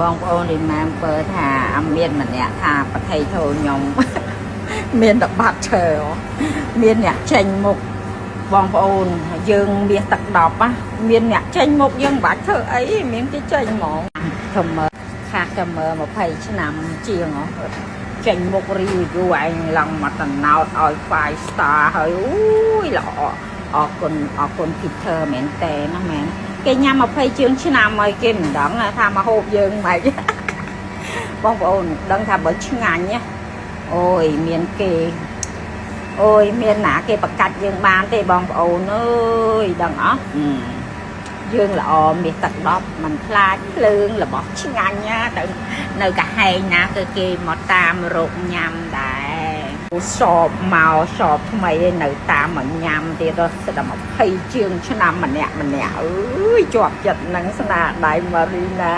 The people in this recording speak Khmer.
បងប្អូននេះម៉ែអំពើថាអត់មានម្នាក់ថាប្រថុយធូរខ្ញុំមានតែបាត់ឈើមានអ្នកចេញមុខបងប្អូនយើងមាសទឹក10ណាមានអ្នកចេញមុខយើងមិនបាច់ធ្វើអីមានគេចេញហ្មងធំខាស់តែមើល20ឆ្នាំជាងចេញមុខ review ឯងឡើងមកតំណោតឲ្យ 5 star ហើយអូយល្អអរគុណ Peter មែនតើណាមែនគេញ៉ាំ20ជាងឆ្នាំហើយគេមិនដឹងថាមកហូបយើងមិនបងប្អូនដឹងថាបើឆ្ងាញ់ណាអូយមានគេអូយមានណាគេប្រកាច់យើងបានទេបងប្អូនអើយដឹងអត់យើងល្អមាសទឹក10មិនខ្លាចភ្លើងរបស់ឆ្ងាញ់ណាទៅនៅកាហែងណាគឺគេមកតាមរកញ៉ាំដែរសបមកសបថ្មីនៅតាមមកញ៉ាំទៀតស្ដាប់20ជាងឆ្នាំម្នាក់អើយជាប់ចិត្តនឹងស្នាដៃម៉ារីណា